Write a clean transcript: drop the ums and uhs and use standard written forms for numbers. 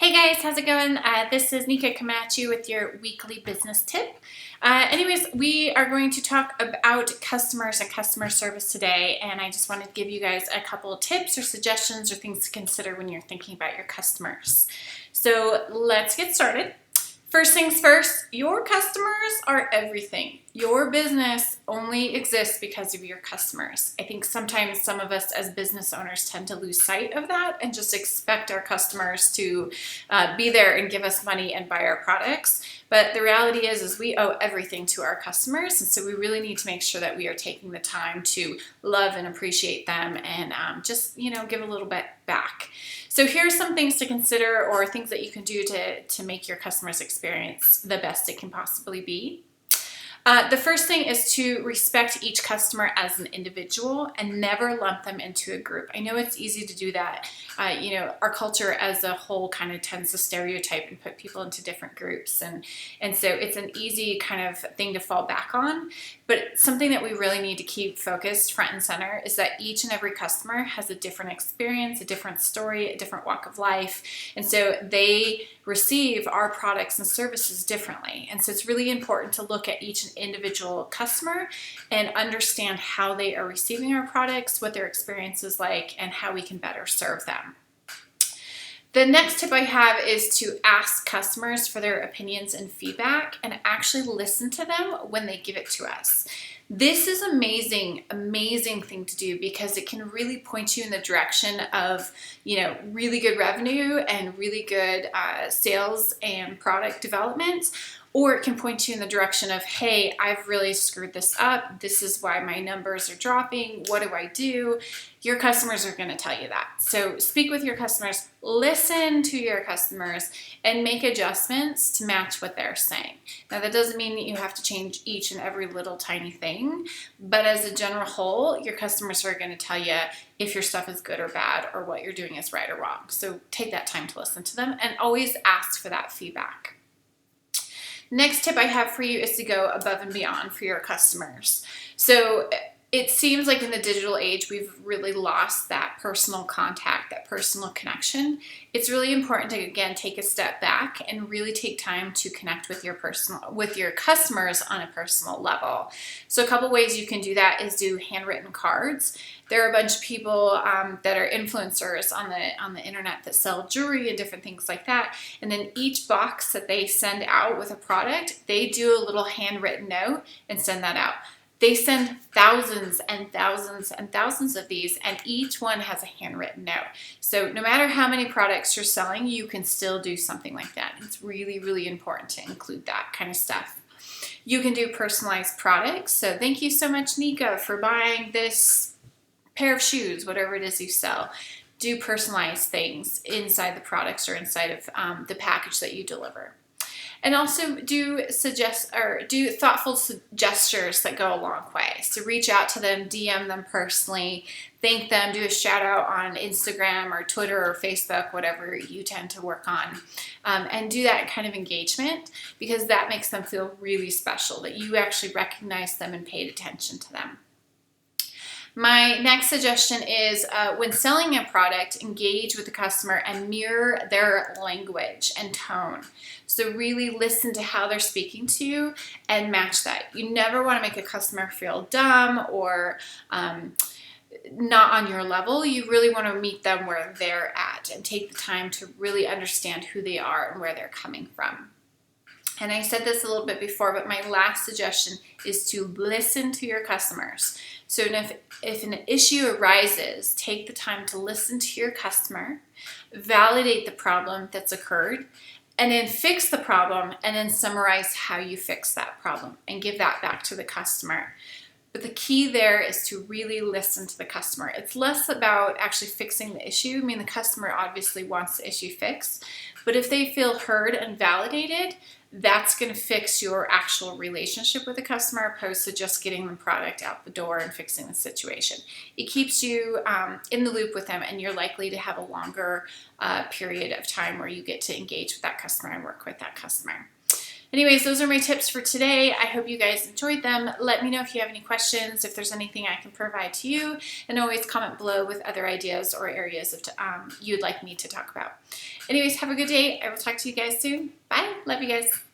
Hey guys, how's it going? This is Nika coming at you with your weekly business tip. Anyways, we are going to talk about customers and customer service today, and I just wanted to give you guys a couple of tips or suggestions or things to consider when you're thinking about your customers. So let's get started. First things first, your customers are everything. Your business only exists because of your customers. I think sometimes some of us as business owners tend to lose sight of that and just expect our customers to be there and give us money and buy our products. But the reality is we owe everything to our customers, and so we really need to make sure that we are taking the time to love and appreciate them and just give a little bit back. So here are some things to consider or things that you can do to make your customer's experience the best it can possibly be. The first thing is to respect each customer as an individual and never lump them into a group. I know it's easy to do that. Our culture as a whole kind of tends to stereotype and put people into different groups. And so it's an easy kind of thing to fall back on. But something that we really need to keep focused front and center is that each and every customer has a different experience, a different story, a different walk of life. And so they receive our products and services differently. And so it's really important to look at each individual customer and understand how they are receiving our products, what their experience is like, and how we can better serve them. The next tip I have is to ask customers for their opinions and feedback and actually listen to them when they give it to us. This is amazing thing to do because it can really point you in the direction of, really good revenue and really good sales and product development. Or it can point you in the direction of, hey, I've really screwed this up. This is why my numbers are dropping. What do I do? Your customers are going to tell you that. So speak with your customers, listen to your customers, and make adjustments to match what they're saying. Now, that doesn't mean that you have to change each and every little tiny thing, but as a general whole, your customers are going to tell you if your stuff is good or bad or what you're doing is right or wrong. So take that time to listen to them and always ask for that feedback. Next tip I have for you is to go above and beyond for your customers. So it seems like in the digital age, we've really lost that personal contact, that personal connection. It's really important to, again, take a step back and really take time to connect with your customers on a personal level. So a couple ways you can do that is do handwritten cards. There are a bunch of people that are influencers on the internet that sell jewelry and different things like that. And then each box that they send out with a product, they do a little handwritten note and send that out. They send thousands and thousands and thousands of these, and each one has a handwritten note. So no matter how many products you're selling, you can still do something like that. It's really, really important to include that kind of stuff. You can do personalized products. So thank you so much, Nika, for buying this pair of shoes, whatever it is you sell. Do personalized things inside the products or inside of the package that you deliver. And also do thoughtful gestures that go a long way. So reach out to them, DM them personally, thank them, do a shout out on Instagram or Twitter or Facebook, whatever you tend to work on. And do that kind of engagement because that makes them feel really special, that you actually recognize them and paid attention to them. My next suggestion is when selling a product, engage with the customer and mirror their language and tone. So really listen to how they're speaking to you and match that. You never want to make a customer feel dumb or not on your level. You really want to meet them where they're at and take the time to really understand who they are and where they're coming from. And I said this a little bit before, but my last suggestion is to listen to your customers. So if an issue arises, take the time to listen to your customer, validate the problem that's occurred, and then fix the problem, and then summarize how you fix that problem and give that back to the customer. But the key there is to really listen to the customer. It's less about actually fixing the issue. I mean, the customer obviously wants the issue fixed, but if they feel heard and validated, that's going to fix your actual relationship with the customer opposed to just getting the product out the door and fixing the situation. It keeps you in the loop with them, and you're likely to have a longer period of time where you get to engage with that customer and work with that customer. Anyways, those are my tips for today. I hope you guys enjoyed them. Let me know if you have any questions, if there's anything I can provide to you, and always comment below with other ideas or areas of you'd like me to talk about. Anyways, have a good day. I will talk to you guys soon. Bye. Love you guys.